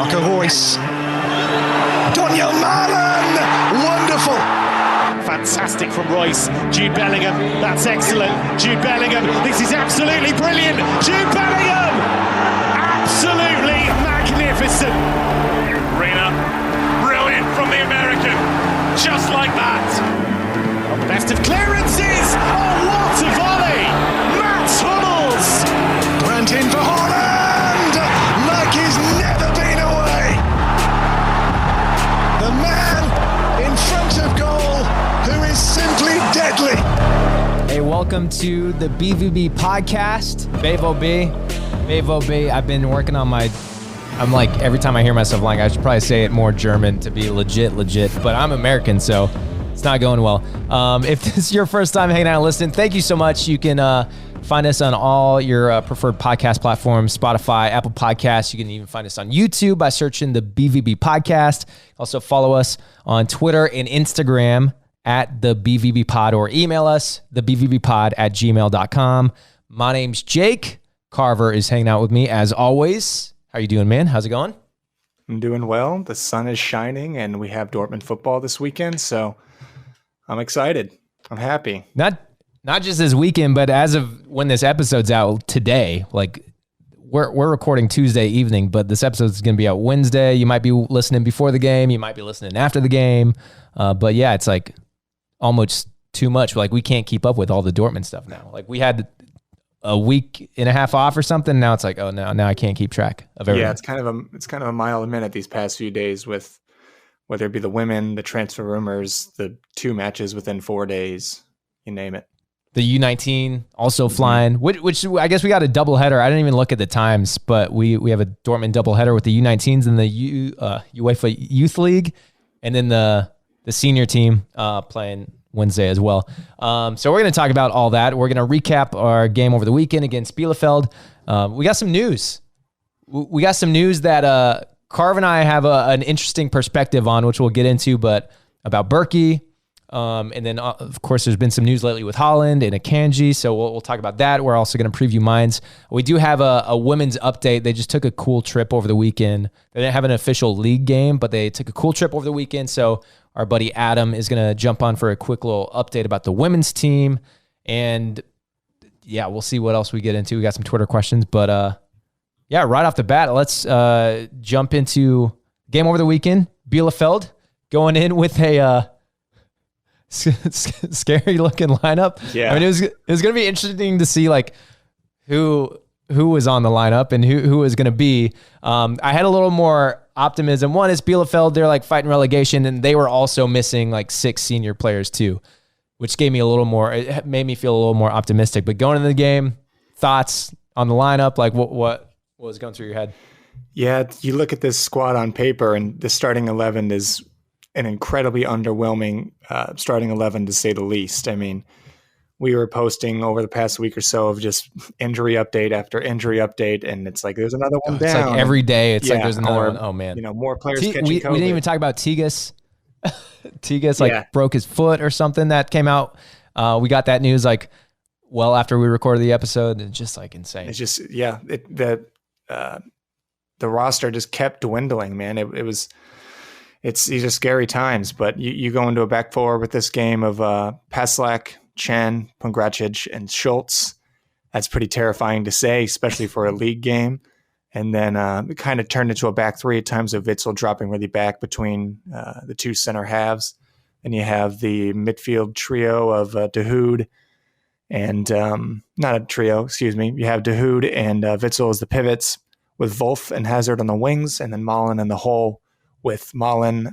Marco Reus. Daniel Malen! Wonderful! Fantastic from Royce. Jude Bellingham, that's excellent. Jude Bellingham, this is absolutely brilliant. Jude Bellingham! Absolutely magnificent. Reina, brilliant from the American. Just like that. On the best of clearances. Oh, what a volley! Mats Hummels! Brandt in for Haaland! Like he's never been away! The man in front of goal who is simply deadly. Hey, welcome to the BVB podcast. BVB. I've been working on I'm like, every time I hear myself lying, I should probably say it more German to be legit, but I'm American, so it's not going well. If this is your first time hanging out and listening, thank you so much. You can find us on all your preferred podcast platforms, Spotify, Apple Podcasts. You can even find us on YouTube by searching the BVB podcast. Also follow us on Twitter and Instagram at the BVBpod, or email us, thebvbpod@gmail.com. My name's Jake. Carver is hanging out with me as always. How you doing, man? How's it going? I'm doing well. The sun is shining, and we have Dortmund football this weekend, so I'm excited. I'm happy. Not just this weekend, but as of when this episode's out today, like we're recording Tuesday evening, but this episode's going to be out Wednesday. You might be listening before the game. You might be listening after the game. But yeah, it's like almost too much. Like we can't keep up with all the Dortmund stuff now. Like we had a week and a half off or something. Now it's like, oh, now I can't keep track of everything. Yeah, it's kind of a mile a minute these past few days with whether it be the women, the transfer rumors, the 2 matches within 4 days, you name it. The U19 also flying, which I guess we got a doubleheader. I didn't even look at the times, but we have a Dortmund doubleheader with the U19s and the UEFA Youth League, and then the senior team playing Wednesday as well. So we're going to talk about all that. We're going to recap our game over the weekend against Bielefeld. We got some news. We got some news that Carv and I have an interesting perspective on, which we'll get into, but about Bürki. And then, of course, there's been some news lately with Haaland and Akanji, so we'll talk about that. We're also going to preview Mainz. We do have a women's update. They just took a cool trip over the weekend. They didn't have an official league game, but they took a cool trip over the weekend, so our buddy Adam is going to jump on for a quick little update about the women's team. And, yeah, we'll see what else we get into. We got some Twitter questions, but, yeah, right off the bat, let's jump into game over the weekend. Bielefeld going in with a scary looking lineup. Yeah, I mean, it was going to be interesting to see like who was on the lineup and who was going to be. I had a little more optimism. One is Bielefeld, they're like fighting relegation, and they were also missing like 6 senior players too, which gave me it made me feel a little more optimistic. But going into the game, thoughts on the lineup, like what was going through your head? Yeah, you look at this squad on paper, and the starting 11 is an incredibly underwhelming starting 11, to say the least. I mean, we were posting over the past week or so of just injury update after injury update, and it's like there's another one down. It's like every day, it's like there's another one. Oh man, more players catching COVID. We didn't even talk about Tigges. Tigges broke his foot or something that came out. We got that news like well after we recorded the episode. It's just like insane. It's just the roster just kept dwindling, man. These are scary times, but you go into a back four with this game of Paslak, Chen, Pongracic, and Schultz. That's pretty terrifying to say, especially for a league game. And then it kind of turned into a back three at times of Witzel dropping really back between the 2 center halves. And you have the midfield trio of Dahoud and not a trio, excuse me. You have Dahoud and Witzel as the pivots, with Wolf and Hazard on the wings, and then Malen in the hole with Jude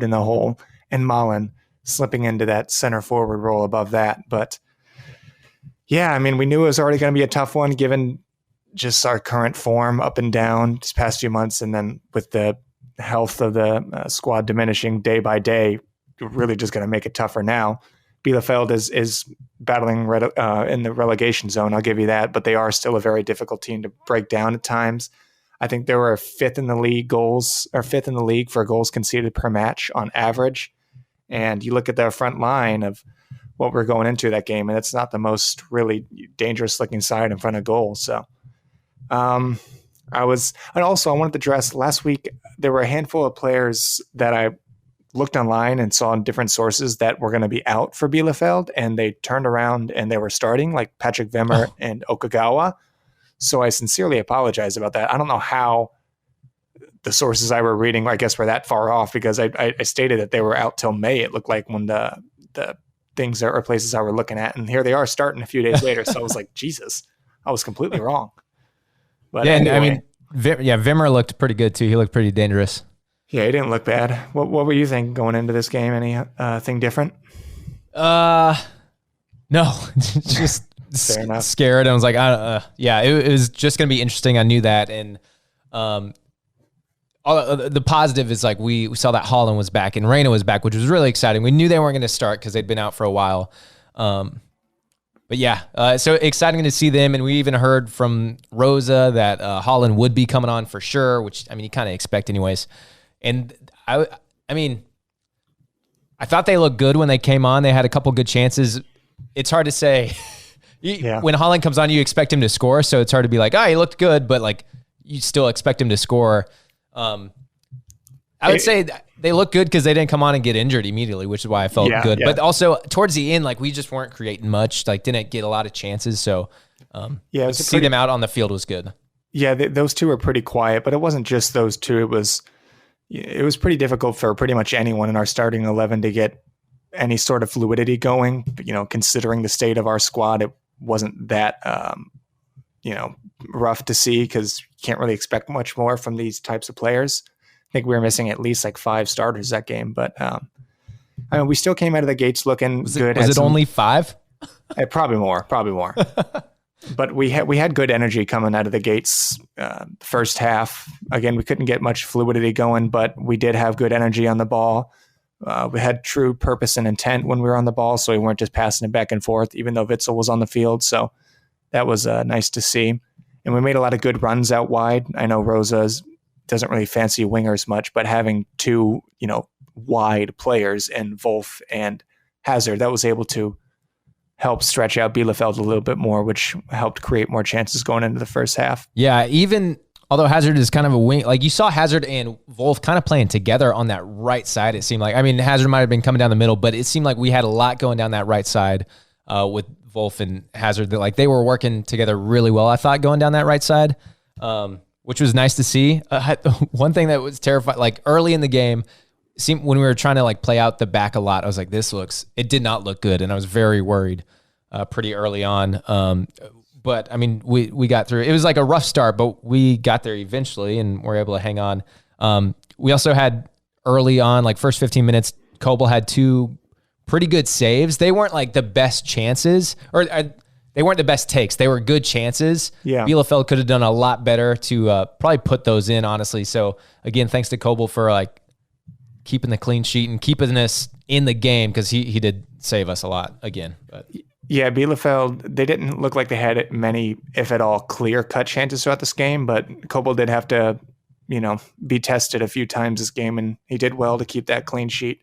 in the hole and Malen slipping into that center forward role above that. But yeah, I mean, we knew it was already going to be a tough one given just our current form up and down these past few months. And then with the health of the squad diminishing day by day, really just going to make it tougher now. Bielefeld is battling in the relegation zone, I'll give you that, but they are still a very difficult team to break down at times. I think they were fifth in the league for goals conceded per match on average. And you look at their front line of what we're going into that game, and it's not the most really dangerous looking side in front of goal. So And also I wanted to address last week, there were a handful of players that I looked online and saw in different sources that were going to be out for Bielefeld, and they turned around and they were starting, like Patrick Wimmer and Okagawa. So I sincerely apologize about that. I don't know how the sources I were reading, I guess, were that far off, because I stated that they were out till May. It looked like when the things or places I were looking at, and here they are starting a few days later. So I was like, Jesus, I was completely wrong. But yeah, anyway. I mean, Wimmer looked pretty good too. He looked pretty dangerous. Yeah, he didn't look bad. What were you thinking going into this game? Any thing different? No, just scared. I was like, it was just gonna be interesting. I knew that, and the positive is like we saw that Haaland was back and Reina was back, which was really exciting. We knew they weren't going to start because they'd been out for a while. But yeah, so exciting to see them. And we even heard from Rosa that Haaland would be coming on for sure, which, I mean, you kind of expect anyways. And I mean, I thought they looked good when they came on. They had a couple good chances. It's hard to say. When Haaland comes on, you expect him to score. So it's hard to be like, he looked good, but like you still expect him to score. I would say they look good because they didn't come on and get injured immediately, which is why I felt good. Yeah. But also towards the end, like we just weren't creating much, like didn't get a lot of chances. So to see them out on the field was good. Yeah, those two were pretty quiet, but it wasn't just those two. It was pretty difficult for pretty much anyone in our starting 11 to get any sort of fluidity going. You know, considering the state of our squad, it wasn't that rough to see because you can't really expect much more from these types of players. I think we were missing at least like 5 starters that game, but I mean, we still came out of the gates looking good. Was it only 5? Probably more. But we had good energy coming out of the gates. First half, again, we couldn't get much fluidity going, but we did have good energy on the ball. We had true purpose and intent when we were on the ball, so we weren't just passing it back and forth, even though Witzel was on the field. So that was nice to see. And we made a lot of good runs out wide. I know Rosa doesn't really fancy wingers much, but having 2, wide players in Wolf and Hazard, that was able to help stretch out Bielefeld a little bit more, which helped create more chances going into the first half. Yeah, even although Hazard is kind of a wing, like you saw Hazard and Wolf kind of playing together on that right side, it seemed like. I mean, Hazard might have been coming down the middle, but it seemed like we had a lot going down that right side with Wolf and Hazard. That like they were working together really well, I thought, going down that right side, which was nice to see. One thing that was terrifying, like early in the game, when we were trying to like play out the back a lot, I was like, it did not look good. And I was very worried pretty early on. But I mean, we got through. It was like a rough start, but we got there eventually and were able to hang on. We also had early on, like first 15 minutes, Kobel had 2 pretty good saves. They weren't like the best chances, or they weren't the best takes. They were good chances. Yeah. Bielefeld could have done a lot better to probably put those in, honestly. So again, thanks to Kobel for like keeping the clean sheet and keeping us in the game, because he did save us a lot again. But yeah, Bielefeld, they didn't look like they had many, if at all, clear-cut chances throughout this game, but Kobel did have to, be tested a few times this game, and he did well to keep that clean sheet.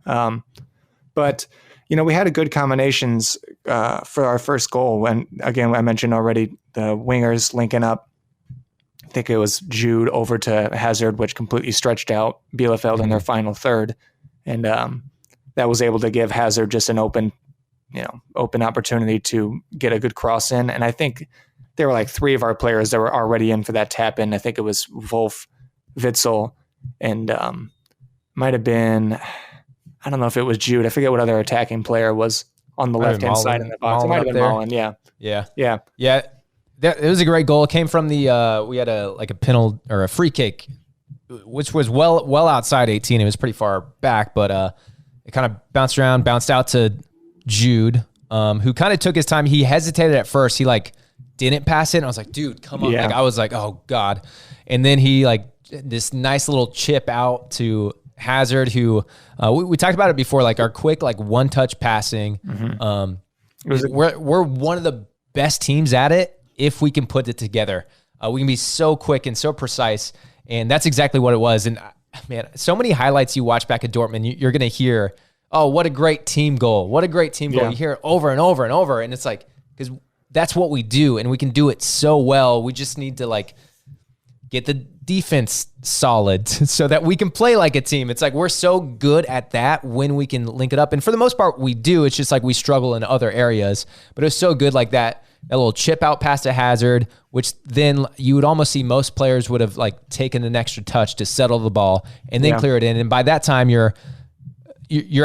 But, we had a good combinations for our first goal. When, again, I mentioned already the wingers linking up. I think it was Jude over to Hazard, which completely stretched out Bielefeld in their final third. And that was able to give Hazard just an open opportunity to get a good cross in. And I think there were like 3 of our players that were already in for that tap in. I think it was Wolf, Witzel, and might have been, I don't know if it was Jude. I forget what other attacking player was on the left-hand side in the box. It might have been Mullen, yeah. It was a great goal. It came from the, we had a penalty or a free kick, which was well outside 18. It was pretty far back, but it kind of bounced out to Jude, who kind of took his time. He hesitated at first. He didn't pass it. And I was like, dude, come on. Yeah. I was like, oh God. And then he this nice little chip out to Hazard, who we talked about it before, like our quick, one touch passing. Mm-hmm. We're one of the best teams at it if we can put it together. We can be so quick and so precise. And that's exactly what it was. And man, so many highlights you watch back at Dortmund, you're going to hear, oh, what a great team goal. What a great team goal. Yeah. You hear it over and over and over. And it's like, because that's what we do and we can do it so well. We just need to get the defense solid so that we can play like a team. It's like we're so good at that when we can link it up. And for the most part, we do. It's just like we struggle in other areas. But it was so good like that little chip out past a Hazard, which then you would almost see most players would have like taken an extra touch to settle the ball and then clear it in. And by that time, you're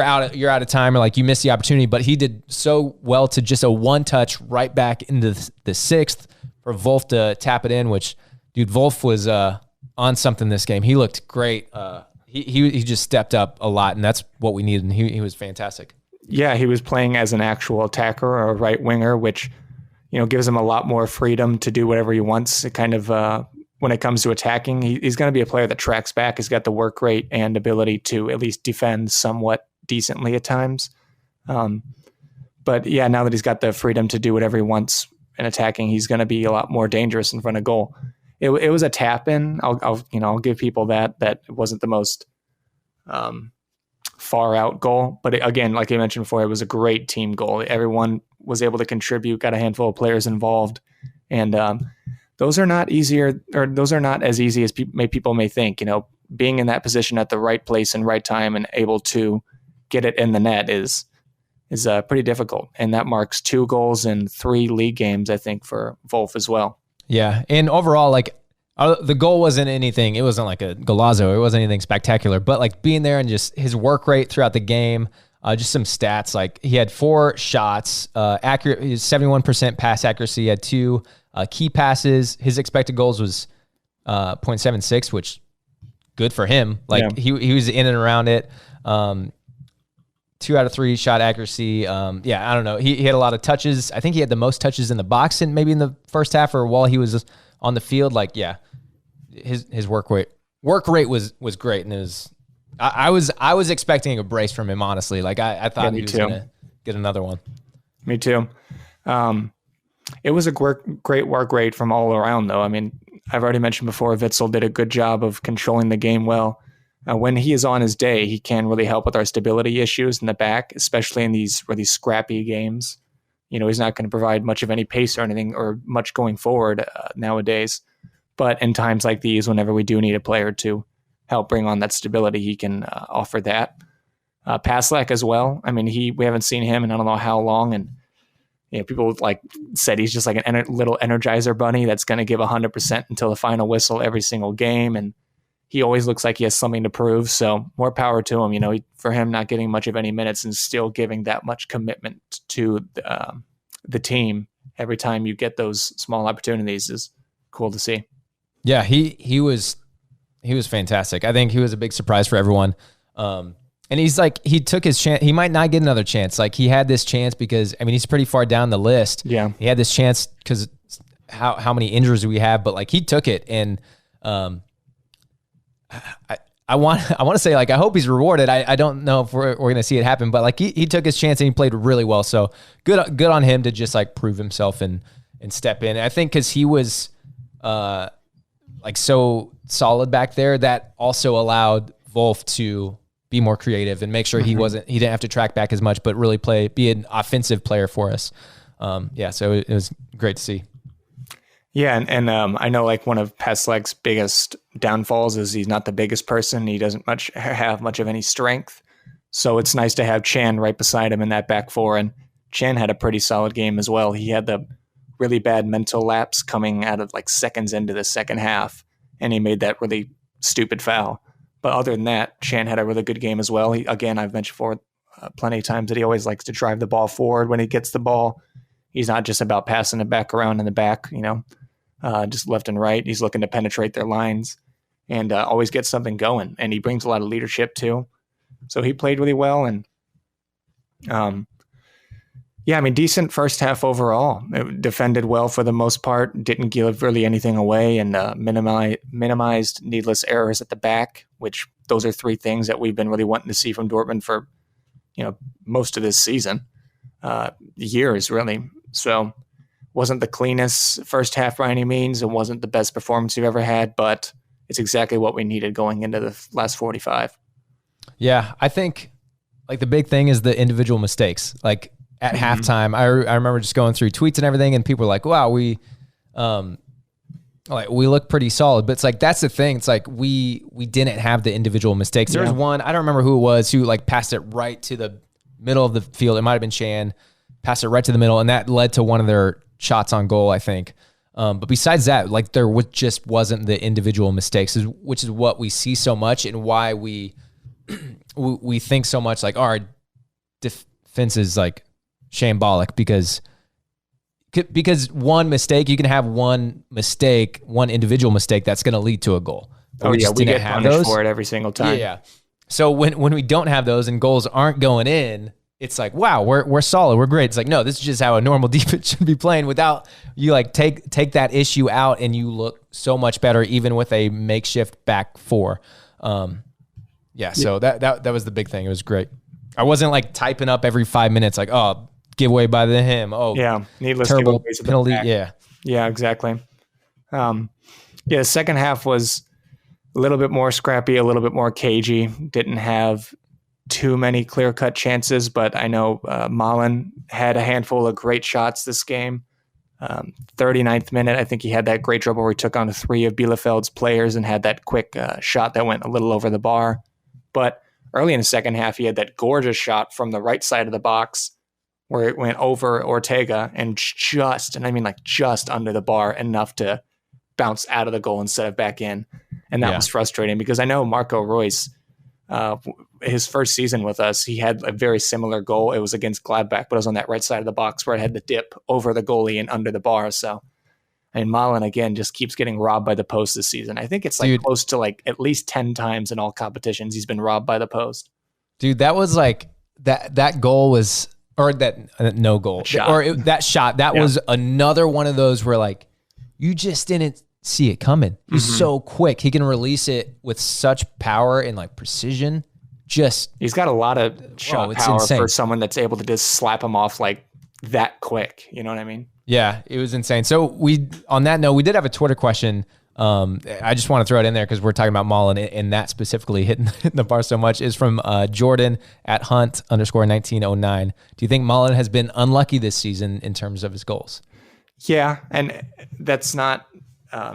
out of time, or like you missed the opportunity. But he did so well to just a one touch right back into the sixth for Wolf to tap it in, which, dude, Wolf was on something this game. He looked great. He just stepped up a lot, and that's what we needed, and he was fantastic. Yeah, he was playing as an actual attacker or a right winger, which, you know, gives him a lot more freedom to do whatever he wants. It kind of, when it comes to attacking, he's going to be a player that tracks back. He's got the work rate and ability to at least defend somewhat decently at times. But yeah, now that he's got the freedom to do whatever he wants in attacking, he's going to be a lot more dangerous in front of goal. It was a tap in. I'll give people that it wasn't the most far out goal, but again, like I mentioned before, it was a great team goal. Everyone was able to contribute, got a handful of players involved, and those are not as easy as people may think. You know, being in that position at the right place and right time and able to get it in the net is pretty difficult. And that marks 2 goals in 3 league games, I think, for Wolf as well. Yeah. And overall, like the goal wasn't anything. It wasn't like a golazo. It wasn't anything spectacular, but like being there and just his work rate throughout the game, just some stats. Like he had 4 shots, accurate, 71% pass accuracy, he had 2 key passes. His expected goals was 0.76, which good for him. Like he was in and around it. 2 out of 3 shot accuracy. I don't know. He had a lot of touches. I think he had the most touches in the box and maybe in the first half or while he was on the field. Like, yeah, his work rate was great. And it was, I was expecting a brace from him, honestly. Like I thought he was going to get another one. Me too. It was a great work rate from all around though. I mean, I've already mentioned before, Witsel did a good job of controlling the game well. When he is on his day, he can really help with our stability issues in the back, especially in these really scrappy games. You know, he's not going to provide much of any pace or anything or much going forward nowadays. But in times like these, whenever we do need a player to help bring on that stability, he can offer that. Paslak as well. I mean, we haven't seen him in I don't know how long, and you know, people like said he's just like a little Energizer bunny that's going to give 100% until the final whistle every single game, and he always looks like he has something to prove. So more power to him. You know, for him not getting much of any minutes and still giving that much commitment to the team every time you get those small opportunities is cool to see. Yeah, he was fantastic. I think he was a big surprise for everyone. And he's like, he took his chance. He might not get another chance. Like he had this chance because, I mean, he's pretty far down the list. Yeah. He had this chance because how many injuries we have, but like he took it. And I want to say, like, I hope he's rewarded. I don't know if we're going to see it happen, but like he took his chance and he played really well. So good on him to just like prove himself and step in. I think because he was like so solid back there, that also allowed Wolf to be more creative and make sure he didn't have to track back as much, but really be an offensive player for us. So it was great to see. Yeah, and I know like one of Paslak's biggest downfalls is he's not the biggest person. He doesn't have much of any strength. So it's nice to have Chan right beside him in that back four. And Chan had a pretty solid game as well. He had the really bad mental lapse coming out of like seconds into the second half, and he made that really stupid foul. But other than that, Chan had a really good game as well. Again, I've mentioned before plenty of times that he always likes to drive the ball forward when he gets the ball. He's not just about passing it back around in the back, just left and right. He's looking to penetrate their lines and always get something going. And he brings a lot of leadership too. So he played really well. And decent first half overall. It defended well for the most part. Didn't give really anything away, and minimized needless errors at the back, which those are 3 things that we've been really wanting to see from Dortmund for, most of this season, years really. So wasn't the cleanest first half by any means. It wasn't the best performance we've ever had, but it's exactly what we needed going into the last 45. Yeah, I think like the big thing is the individual mistakes. Like at halftime, I remember just going through tweets and everything, and people were like, wow, we like we look pretty solid, but it's like that's the thing. It's like we didn't have the individual mistakes. There was one, I don't remember who it was, who like passed it right to the middle of the field. It might have been Shan, passed it right to the middle, and that led to one of their shots on goal, I think. But besides that, like there just wasn't the individual mistakes, which is what we see so much and why we think so much like our defense is like shambolic because one mistake, you can have one individual mistake that's going to lead to a goal. But we get punished for it every single time. Yeah. So when we don't have those and goals aren't going in, it's like, wow, we're solid, we're great. It's like, no, this is just how a normal defense should be playing without you like take that issue out and you look so much better even with a makeshift back four. So that was the big thing. It was great. I wasn't like typing up every 5 minutes like, oh, giveaway by him. Oh, yeah, needless terrible giveaways penalty. Yeah, exactly. The second half was a little bit more scrappy, a little bit more cagey. Didn't have too many clear-cut chances, but I know Malen had a handful of great shots this game. 39th minute, I think he had that great dribble where he took on 3 of Bielefeld's players and had that quick shot that went a little over the bar. But early in the second half, he had that gorgeous shot from the right side of the box where it went over Ortega and just under the bar, enough to bounce out of the goal instead of back in. And that was frustrating because I know Marco Reus, his first season with us, he had a very similar goal. It was against Gladbach, but it was on that right side of the box where it had the dip over the goalie and under the bar. So, I mean, Malen, again, just keeps getting robbed by the post this season. I think it's like close to like at least 10 times in all competitions he's been robbed by the post. Dude, that was like, that goal was, or that no goal, that shot, that was another one of those where like, you just didn't see it coming. He's so quick. He can release it with such power and like precision. He's got a lot of shot power for someone that's able to just slap him off like that quick. You know what I mean? Yeah, it was insane. So on that note, we did have a Twitter question. I just want to throw it in there because we're talking about Malen and that specifically hitting the bar so much. Is from Jordan at Hunt_1909. Do you think Malen has been unlucky this season in terms of his goals? Yeah, and that's not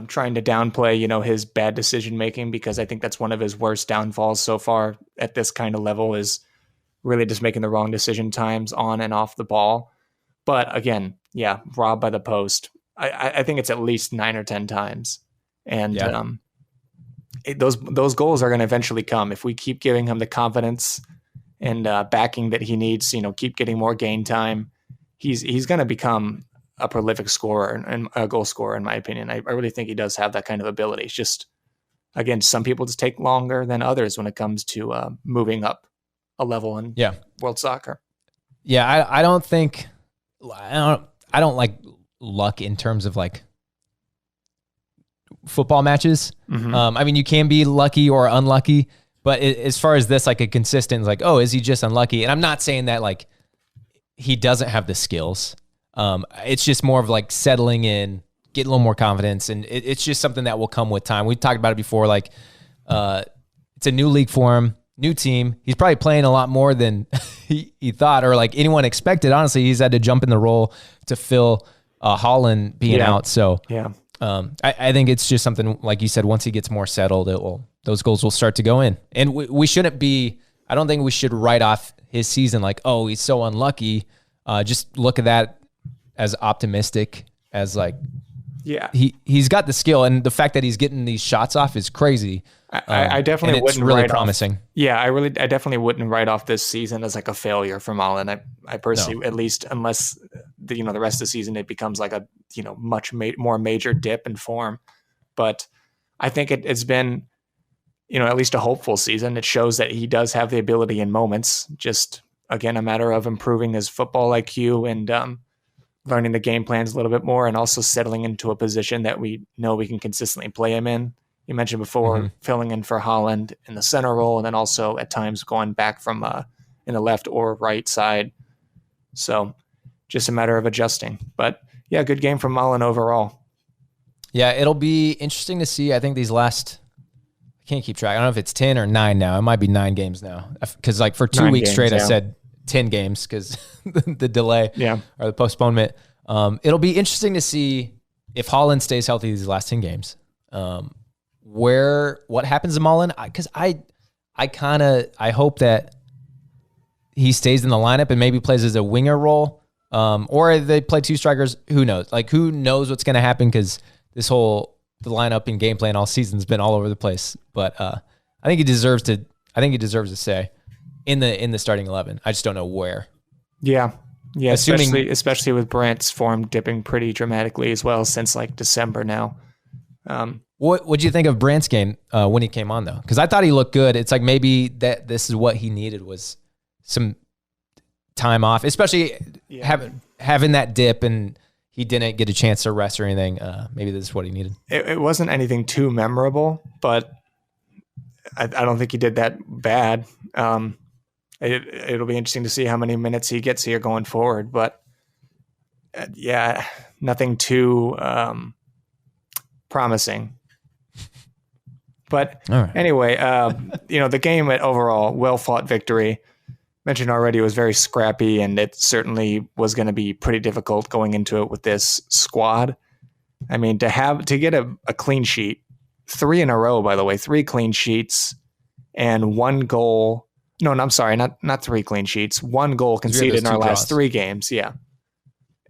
trying to downplay, his bad decision making, because I think that's one of his worst downfalls so far at this kind of level, is really just making the wrong decision times on and off the ball. But again, robbed by the post. I think it's at least 9 or 10 times, and those goals are going to eventually come if we keep giving him the confidence and backing that he needs. Keep getting more game time. He's going to become a prolific scorer and a goal scorer, in my opinion. I really think he does have that kind of ability. It's just, again, some people just take longer than others when it comes to moving up a level in world soccer. Yeah, I don't like luck in terms of like football matches. I mean, you can be lucky or unlucky, but as far as this, like a consistent, like, oh, is he just unlucky? And I'm not saying that like he doesn't have the skills. It's just more of like settling in, getting a little more confidence. And it's just something that will come with time. We've talked about it before. Like, it's a new league for him, new team. He's probably playing a lot more than he thought, or like anyone expected. Honestly, he's had to jump in the role to fill Haaland being out. So I think it's just something, like you said, once he gets more settled, those goals will start to go in. And we shouldn't be, I don't think we should write off his season like, oh, he's so unlucky. Just look at that as optimistic as like, he's got the skill, and the fact that he's getting these shots off is crazy. I definitely wouldn't really write promising. Off, I definitely wouldn't write off this season as like a failure from Malen. I personally, at least, unless the rest of the season it becomes like a much more major dip in form. But I think it's been at least a hopeful season. It shows that he does have the ability in moments. Just again, a matter of improving his football IQ and learning the game plans a little bit more, and also settling into a position that we know we can consistently play him in. You mentioned before filling in for Haaland in the center role, and then also at times going back from in the left or right side. So just a matter of adjusting. But yeah, good game from Malen overall. Yeah, it'll be interesting to see. I think these last, I can't keep track. I don't know if it's 10 or 9 now. It might be 9 games now. Because like for 2 weeks straight, I said 10 games because the delay or the postponement. It'll be interesting to see if Haaland stays healthy these last 10 games, what happens to Malen? Because I hope that he stays in the lineup and maybe plays as a winger role, or they play two strikers. Who knows? Like, who knows what's going to happen? Because the lineup and game plan all season's been all over the place. But I think he deserves to. I think he deserves to stay in the starting 11. I just don't know where. Yeah. Especially with Brandt's form dipping pretty dramatically as well since like December now. What would you think of Brandt's game when he came on though? Because I thought he looked good. It's like maybe that this is what he needed was some time off, especially having that dip, and he didn't get a chance to rest or anything. Maybe this is what he needed. It wasn't anything too memorable, but I don't think he did that bad. It'll be interesting to see how many minutes he gets here going forward, but nothing too promising. But anyway, the game overall, well-fought victory. Mentioned already, it was very scrappy, and it certainly was going to be pretty difficult going into it with this squad. I mean, to get a clean sheet, 3 in a row, by the way, 3 clean sheets and 1 goal. No, I'm sorry, not 3 clean sheets. 1 goal conceded in our last 3 games. Yeah.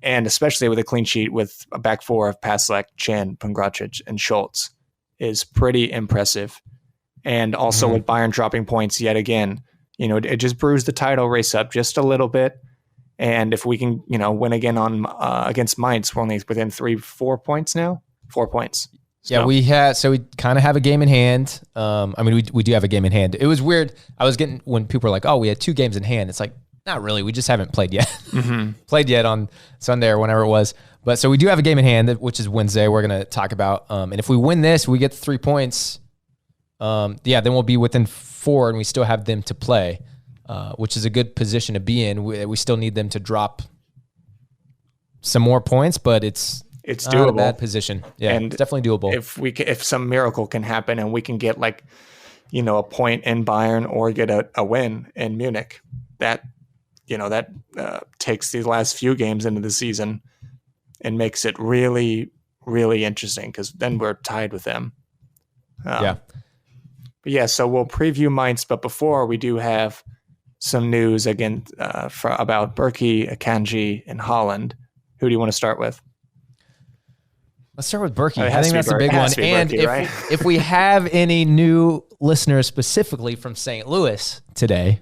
And especially with a clean sheet with a back 4 of Paslak, Chan, Pongracic, and Schultz is pretty impressive. And also with Bayern dropping points yet again, it just bruised the title race up just a little bit. And if we can, win again on against Mainz, we're only within 4 points now. 4 points. So. Yeah, we kind of have a game in hand. We do have a game in hand. It was weird. I was getting when people were like, "Oh, we had 2 games in hand." It's like, not really. We just haven't played yet. Played yet on Sunday or whenever it was. But so we do have a game in hand, which is Wednesday. We're going to talk about. And if we win this, we get 3 points. Then we'll be within 4, and we still have them to play, which is a good position to be in. We still need them to drop some more points, but it's doable. Not a bad position. Yeah, and it's definitely doable. If some miracle can happen and we can get a point in Bayern or get a win in Munich, that takes these last few games into the season and makes it really, really interesting, because then we're tied with them. But so we'll preview Mainz, but before we do have some news again about Bürki, Akanji, and Haaland. Who do you want to start with? Let's start with Bürki. I think that's a big one. And if we have any new listeners specifically from St. Louis today,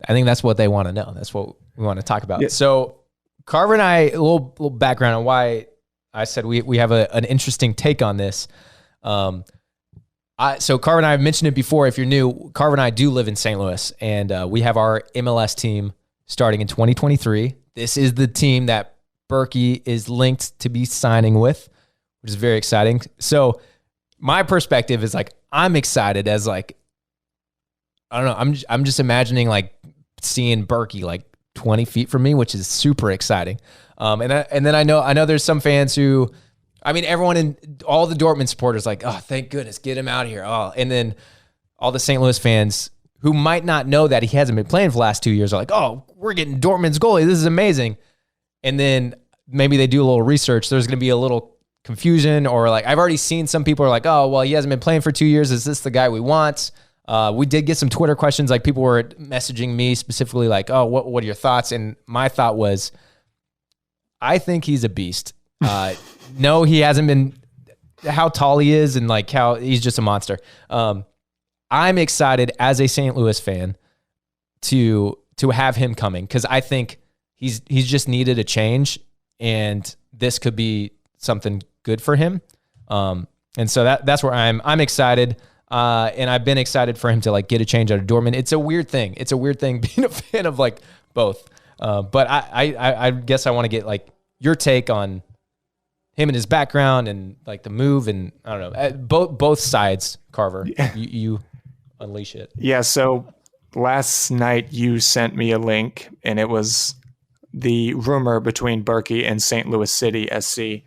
I think that's what they want to know. That's what we want to talk about. Yeah. So Carver and I, a little background on why I said we have an interesting take on this. So Carver and I have mentioned it before. If you're new, Carver and I do live in St. Louis, and we have our MLS team starting in 2023. This is the team that Bürki is linked to be signing with, which is very exciting. So my perspective is I'm excited as I don't know. I'm just imagining seeing Bürki 20 feet from me, which is super exciting. And then I know there's some fans who, everyone in all the Dortmund supporters oh, thank goodness, get him out of here. Oh, and then all the St. Louis fans who might not know that he hasn't been playing for the last 2 years are oh, we're getting Dortmund's goalie. This is amazing. And then maybe they do a little research. There's going to be a little confusion, or I've already seen some people are oh, well, he hasn't been playing for 2 years. Is this the guy we want? We did get some Twitter questions. People were messaging me specifically oh, what are your thoughts? And my thought was, I think he's a beast. No, he hasn't been how tall he is and how he's just a monster. I'm excited as a St. Louis fan to have him coming, because I think he's just needed a change, and this could be something good for him. And so that's where I'm excited. And I've been excited for him to get a change out of Dortmund. It's a weird thing. It's a weird thing being a fan of both. But I guess I want to get your take on him and his background and the move, and I don't know, both sides, Carver. Yeah. You unleash it. Yeah. So last night you sent me a link, and it was the rumor between Bürki and St. Louis City SC.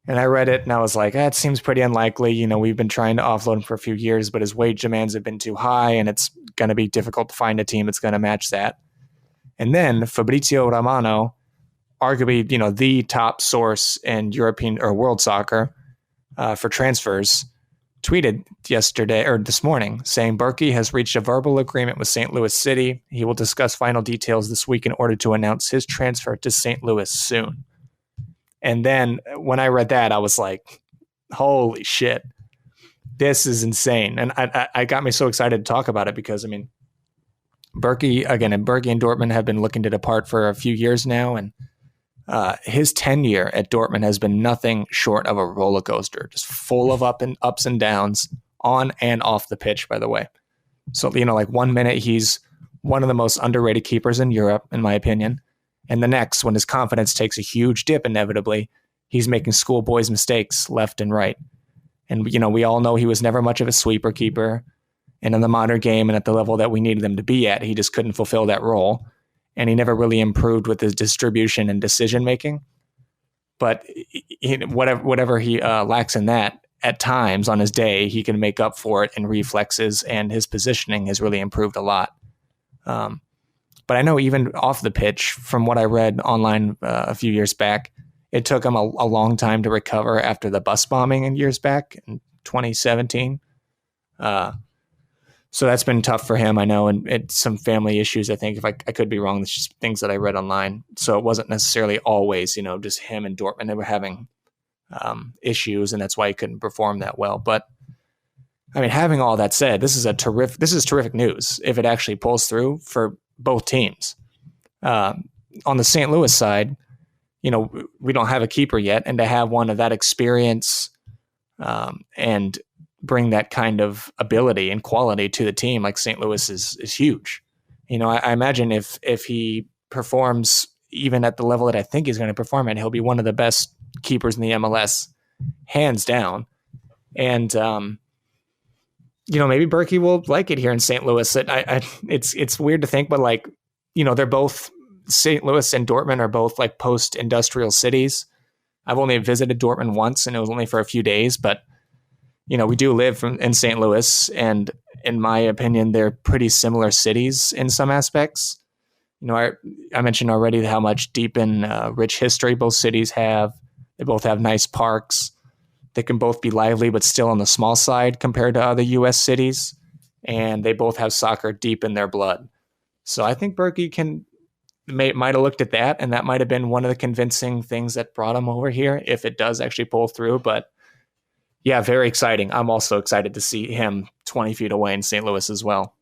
And I read it and I was it seems pretty unlikely. We've been trying to offload him for a few years, but his wage demands have been too high, and it's going to be difficult to find a team that's going to match that. And then Fabrizio Romano arguably, the top source in European or world soccer for transfers, tweeted yesterday or this morning saying Bürki has reached a verbal agreement with St. Louis City. He will discuss final details this week in order to announce his transfer to St. Louis soon. And then when I read that, I was like, holy shit, this is insane. And I got me so excited to talk about it because, Bürki and Dortmund have been looking to depart for a few years now. And his tenure at Dortmund has been nothing short of a roller coaster, just full of ups and downs on and off the pitch, by the way. So, like 1 minute, he's one of the most underrated keepers in Europe, in my opinion. And the next, when his confidence takes a huge dip, inevitably, he's making schoolboys mistakes left and right. And, we all know he was never much of a sweeper keeper. And in the modern game and at the level that we needed him to be at, he just couldn't fulfill that role. And he never really improved with his distribution and decision-making. But whatever he lacks in that, at times on his day, he can make up for it in reflexes, and his positioning has really improved a lot. But I know even off the pitch, from what I read online a few years back, it took him a long time to recover after the bus bombing in years back in 2017. So that's been tough for him, I know, and it's some family issues, I think. If I could be wrong, it's just things that I read online. So it wasn't necessarily always, just him and Dortmund. They were having issues, and that's why he couldn't perform that well. But having all that said, this is terrific news if it actually pulls through for both teams. On the St. Louis side, we don't have a keeper yet, and to have one of that experience and bring that kind of ability and quality to the team like St. Louis is huge. I imagine if he performs even at the level that I think he's going to perform at, he'll be one of the best keepers in the MLS, hands down. And maybe Bürki will like it here in St. Louis. It's weird to think, but they're both, St. Louis and Dortmund are both like post-industrial cities. I've only visited Dortmund once, and it was only for a few days, but we do live in St. Louis, and in my opinion, they're pretty similar cities in some aspects. I mentioned already how much deep and rich history both cities have. They both have nice parks. They can both be lively, but still on the small side compared to other U.S. cities. And they both have soccer deep in their blood. So I think Bürki might have looked at that, and that might have been one of the convincing things that brought him over here, if it does actually pull through. But yeah, very exciting. I'm also excited to see him 20 feet away in St. Louis as well.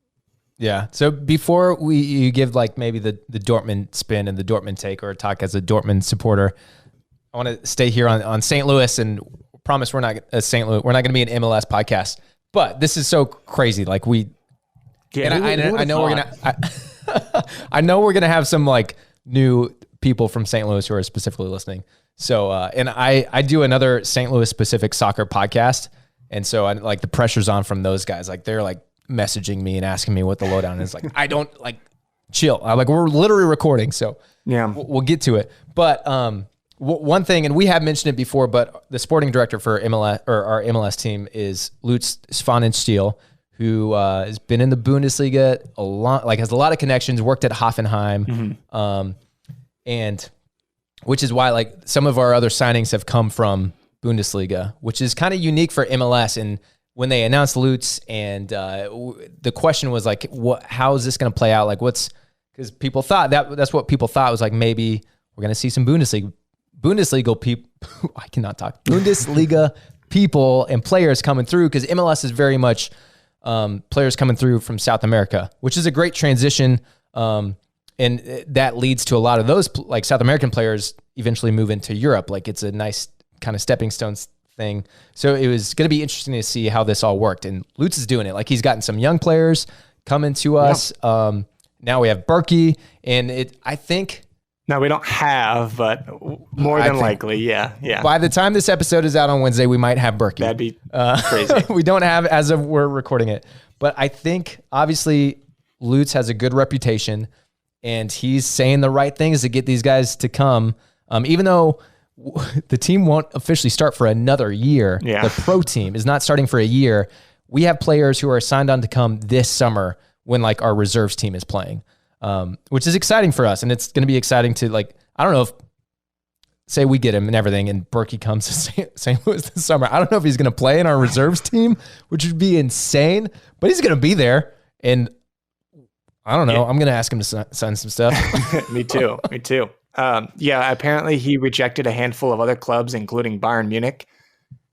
Yeah. So before you give maybe the Dortmund spin and the Dortmund take, or talk as a Dortmund supporter, I want to stay here on St. Louis, and promise we're not St. Louis. We're not going to be an MLS podcast, but this is so crazy. I know we're gonna have some new people from St. Louis who are specifically listening. So, and I do another St. Louis specific soccer podcast. And so the pressure's on from those guys. They're messaging me and asking me what the lowdown is. I don't chill. We're literally recording. So yeah, we'll get to it. But, one thing, and we have mentioned it before, but the sporting director for MLS, or our MLS team, is Lutz Svanenstiel, who has been in the Bundesliga a lot, has a lot of connections, worked at Hoffenheim. And which is why some of our other signings have come from Bundesliga, which is kind of unique for MLS. And when they announced Lutz, and the question was how is this going to play out? Because people thought that's what people thought was maybe we're going to see some Bundesliga people. I cannot talk. Bundesliga people and players coming through, because MLS is very much players coming through from South America, which is a great transition. And that leads to a lot of those South American players eventually move into Europe. It's a nice kind of stepping stones thing. So it was going to be interesting to see how this all worked. And Lutz is doing it. He's gotten some young players coming to us. Yep. Now we have Bürki, and I think. No, we don't have, but more than likely, yeah. By the time this episode is out on Wednesday, we might have Bürki. That'd be crazy. We don't have as of we're recording it. But I think, obviously, Lutz has a good reputation, and he's saying the right things to get these guys to come. Even though the team won't officially start for another year, the pro team is not starting for a year. We have players who are signed on to come this summer when like our reserves team is playing, which is exciting for us. And it's going to be exciting to like, I don't know if say we get him and everything, and Bürki comes to St. Louis this summer. I don't know if he's going to play in our reserves team, which would be insane, but he's going to be there. And I don't know. I'm going to ask him to sign some stuff. Me too. Apparently he rejected a handful of other clubs, including Bayern Munich.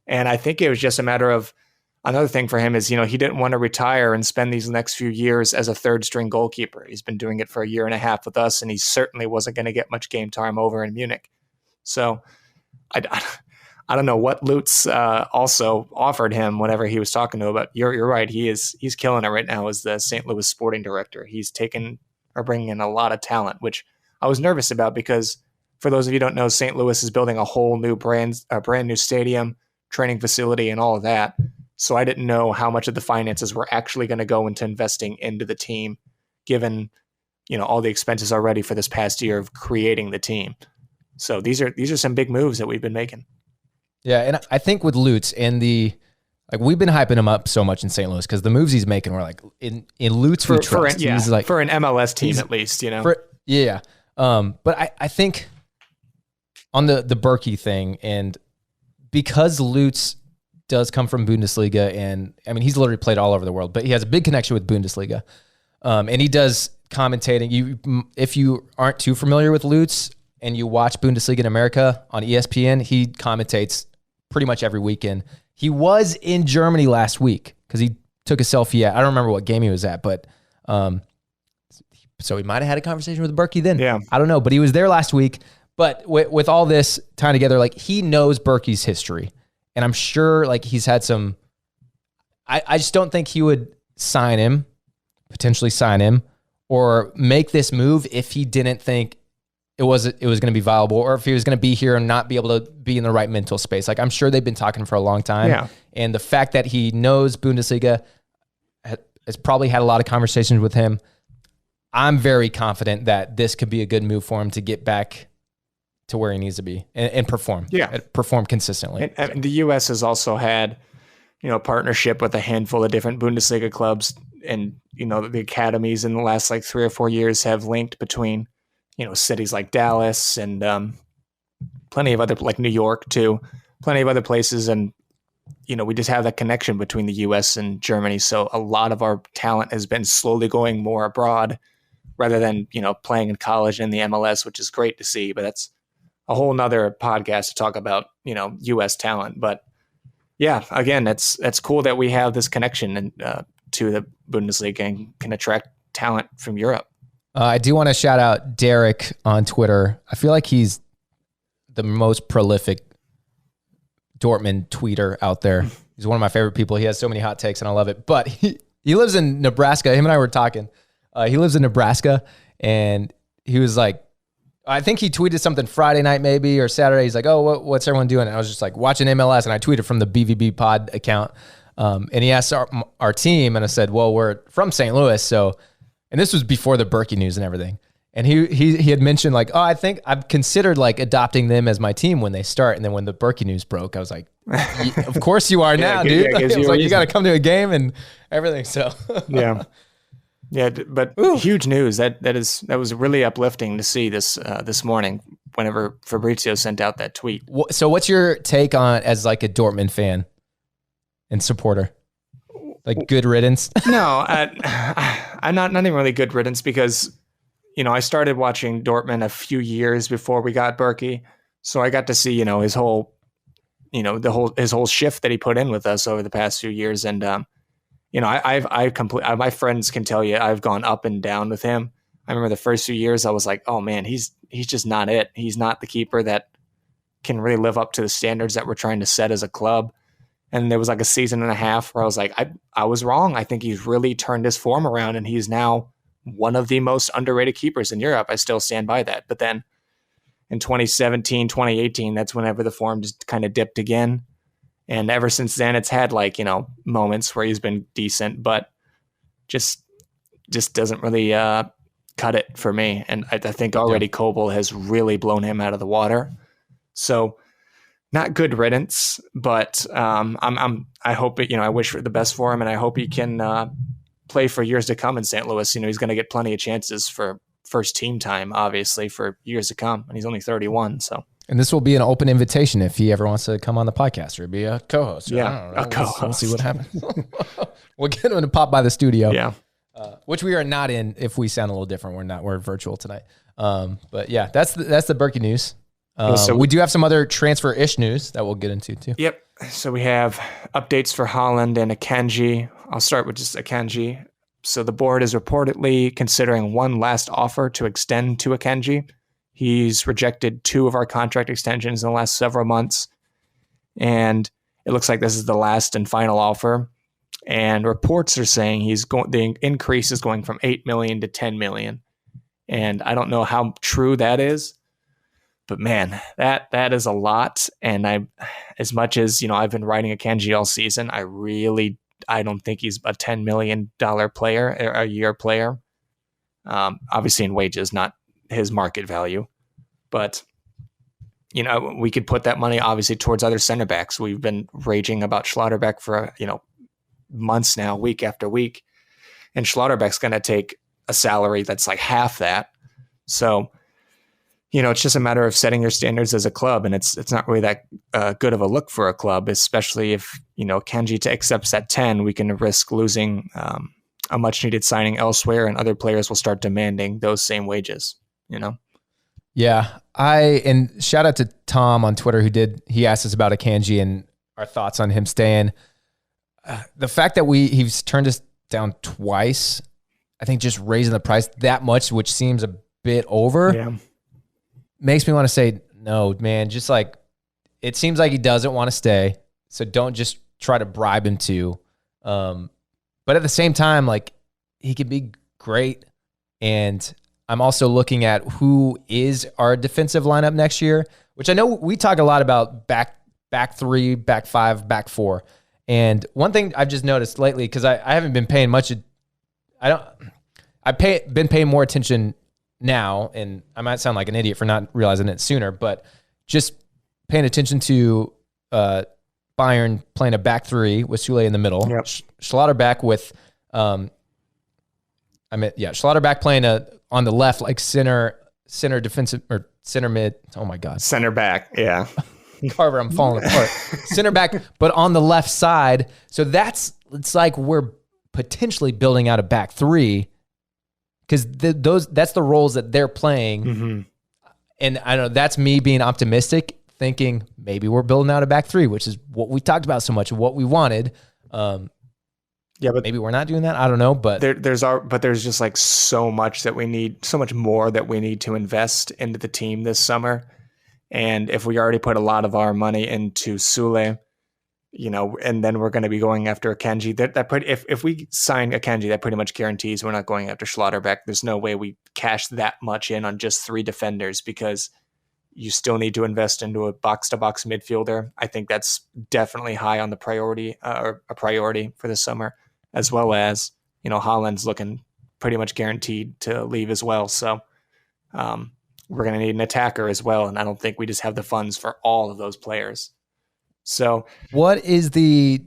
And I think it was just a matter of another thing for him is, he didn't want to retire and spend these next few years as a third string goalkeeper. He's been doing it for a year and a half with us, and he certainly wasn't going to get much game time over in Munich. So I don't know what Lutz also offered him whenever he was talking to him, but you're right. He's killing it right now as the St. Louis sporting director. He's bringing in a lot of talent, which I was nervous about because for those of you who don't know, St. Louis is building a whole new brand new stadium, training facility, and all of that. So I didn't know how much of the finances were actually going to go into investing into the team, given all the expenses already for this past year of creating the team. So these are some big moves that we've been making. Yeah, and I think with Lutz and we've been hyping him up so much in St. Louis because the moves he's making were like in Lutz we trust. He's like for an MLS team at least, But I think on the Bürki thing, and because Lutz does come from Bundesliga, and I mean he's literally played all over the world, but he has a big connection with Bundesliga, and he does commentating. If you aren't too familiar with Lutz and you watch Bundesliga in America on ESPN, he commentates pretty much every weekend. He was in Germany last week because he took a selfie at, I don't remember what game he was at, but so he might have had a conversation with Bürki then. Yeah. I don't know, but he was there last week. But with all this tying together, he knows Bürki's history. And I'm sure he's had some, I just don't think he would potentially sign him or make this move if he didn't think it was going to be viable, or if he was going to be here and not be able to be in the right mental space. I'm sure they've been talking for a long time. Yeah. And the fact that he knows Bundesliga, has probably had a lot of conversations with him. I'm very confident that this could be a good move for him to get back to where he needs to be and perform. Yeah. Perform consistently. And the U.S. has also had, partnership with a handful of different Bundesliga clubs, and, the academies in the last 3 or 4 years have linked between, cities like Dallas and plenty of other, New York too, plenty of other places. And, we just have that connection between the U.S. and Germany. So a lot of our talent has been slowly going more abroad rather than, playing in college in the MLS, which is great to see. But that's a whole nother podcast to talk about, U.S. talent. But yeah, again, that's cool that we have this connection and to the Bundesliga and can attract talent from Europe. I do want to shout out Derek on Twitter. I feel like he's the most prolific Dortmund tweeter out there. He's one of my favorite people. He has so many hot takes and I love it. But he lives in Nebraska. Him and I were talking. He lives in Nebraska, and he was like, I think he tweeted something Friday night maybe or Saturday. He's like, oh, what's everyone doing? And I was just watching MLS, and I tweeted from the BVB pod account. And he asked our team, and I said, well, we're from St. Louis. So, and this was before the Bürki news and everything. And he had mentioned I think I've considered adopting them as my team when they start. And then when the Bürki news broke, I was like, of course you are now, dude. You got to come to a game and everything. So yeah. Yeah, but huge news. That was really uplifting to see this morning whenever Fabrizio sent out that tweet. So what's your take on as a Dortmund fan and supporter? Good riddance? No, I'm not even really good riddance because, I started watching Dortmund a few years before we got Bürki. So I got to see, his whole shift that he put in with us over the past few years. And, my friends can tell you I've gone up and down with him. I remember the first few years I was like, oh man, he's just not it. He's not the keeper that can really live up to the standards that we're trying to set as a club. And there was a season and a half where I was like, I was wrong. I think he's really turned his form around, and he's now one of the most underrated keepers in Europe. I still stand by that. But then in 2017, 2018, that's whenever the form just kind of dipped again. And ever since then, it's had moments where he's been decent, but just doesn't really cut it for me. And I think already Kobel has really blown him out of the water. So not good riddance, but I hope I wish for the best for him, and I hope he can play for years to come in St. Louis. He's going to get plenty of chances for first team time, obviously, for years to come, and he's only 31. So And this will be an open invitation if he ever wants to come on the podcast or be a co-host. Yeah, I don't know. a co-host. We'll see what happens. We'll get him to pop by the studio. Yeah. Which we are not in if we sound a little different. We're virtual tonight. But yeah, that's the Bürki news. So we do have some other transfer-ish news that we'll get into too. Yep. So we have updates for Haaland and Akanji. I'll start with just Akanji. So the board is reportedly considering one last offer to extend to Akanji. He's rejected 2 of our contract extensions in the last several months. And it looks like this is the last and final offer. And reports are saying the increase is going from 8 million to 10 million. And I don't know how true that is, but man, that is a lot. And as much as, I've been writing Akanji all season, I don't think he's a $10 million player, a year player. Obviously in wages, not his market value, but we could put that money obviously towards other center backs. We've been raging about Schlotterbeck for, months now, week after week, and Schlotterbeck's going to take a salary that's like half that. So, it's just a matter of setting your standards as a club, and it's not really that good of a look for a club, especially if, Akanji accepts that 10, we can risk losing a much needed signing elsewhere, and other players will start demanding those same wages, Yeah. And shout out to Tom on Twitter he asked us about Akanji and our thoughts on him staying. The fact that he's turned us down twice, I think just raising the price that much, which seems a bit over, makes me want to say, no, man, just like, it seems like he doesn't want to stay. So don't just try to bribe him to. But at the same time, like, he could be great. And I'm also looking at who is our defensive lineup next year, which I know we talk a lot about back 3, back 5, back 4. And one thing I've just noticed lately, because I haven't been paying much, been paying more attention now, and I might sound like an idiot for not realizing it sooner, but just paying attention to Bayern playing a back 3 with Sule in the middle, yep. Schlotterbeck with, Schlotterbeck playing on the left, like center defensive or center mid. Oh my God, center back, yeah. Carver, I'm falling apart. Center back, but on the left side. So it's like we're potentially building out a back 3 because that's the roles that they're playing. Mm-hmm. And I don't know, that's me being optimistic, thinking maybe we're building out a back 3, which is what we talked about so much, what we wanted. But maybe we're not doing that. I don't know, but there's just like so much more that we need to invest into the team this summer. And if we already put a lot of our money into Sule, and then we're going to be going after Akanji, if we sign Akanji, that pretty much guarantees we're not going after Schlotterbeck. There's no way we cash that much in on just 3 defenders, because you still need to invest into a box-to-box midfielder. I think that's definitely high on the priority, or a priority for the summer, as well as, Haaland's looking pretty much guaranteed to leave as well. So, we're going to need an attacker as well, and I don't think we just have the funds for all of those players. So, what is I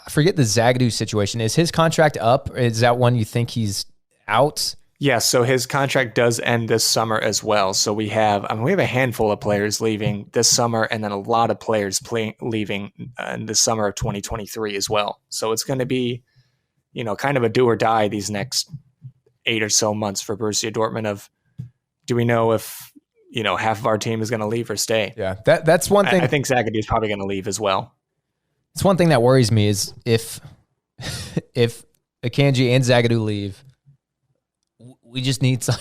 forget the Zagadou situation. Is his contract up? Is that one you think he's out? Yeah, so his contract does end this summer as well. So we have a handful of players leaving this summer, and then a lot of players leaving in the summer of 2023 as well. So it's going to be, kind of a do or die these next 8 or so months for Borussia Dortmund do we know if, half of our team is going to leave or stay? Yeah, that's one thing. I think Zagadou is probably going to leave as well. It's one thing that worries me is if Akanji and Zagadou leave, we just need I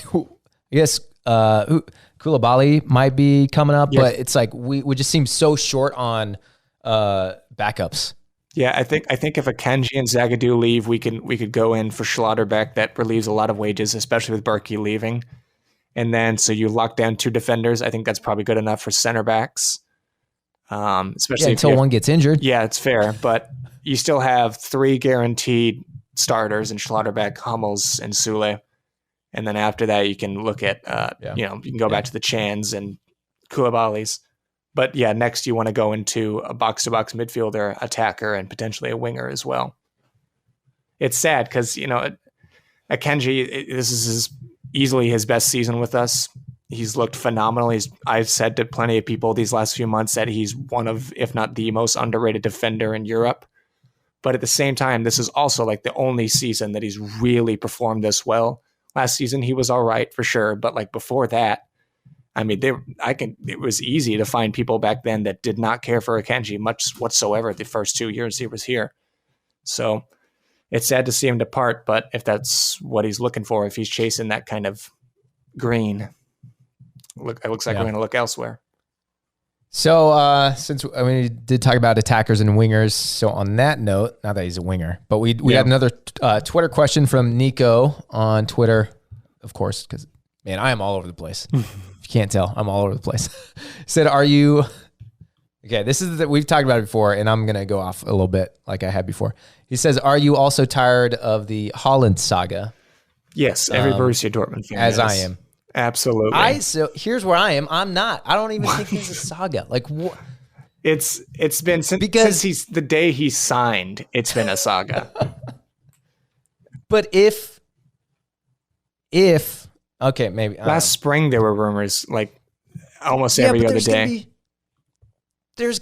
guess Koulibaly might be coming up, but it's like we just seem so short on backups. Yeah, I think if Akanji and Zagadou leave, we could go in for Schlotterbeck. That relieves a lot of wages, especially with Bürki leaving. And then so you lock down 2 defenders. I think that's probably good enough for center backs. Especially until one gets injured. Yeah, it's fair, but you still have 3 guaranteed starters in Schlotterbeck, Hummels, and Sule. And then after that, you can look at, you can go back to the Chans and Koulibaly's. But yeah, next you want to go into a box-to-box midfielder, attacker, and potentially a winger as well. It's sad because, Akanji, this is easily his best season with us. He's looked phenomenal. I've said to plenty of people these last few months that he's one of, if not the most underrated defender in Europe. But at the same time, this is also like the only season that he's really performed this well. Last season, he was all right for sure. But like before that, I mean, it was easy to find people back then that did not care for Akanji much whatsoever the first 2 years he was here. So it's sad to see him depart, but if that's what he's looking for, if he's chasing that kind of green, it looks like we're going to look elsewhere. So since we did talk about attackers and wingers, so on that note, not that he's a winger, but we had another Twitter question from Nico on Twitter, of course, because, man, I am all over the place. If you can't tell, I'm all over the place. Said, are you... Okay, this is we've talked about it before, and I'm going to go off a little bit like I had before. He says, are you also tired of the Haaland saga? Yes, every Borussia Dortmund fan as is. I am. Absolutely. So here's where I am. I'm not. I don't even think it's a saga. Like what? It's been since the day he signed. It's been a saga. But if okay, maybe last spring there were rumors like almost every other day. There's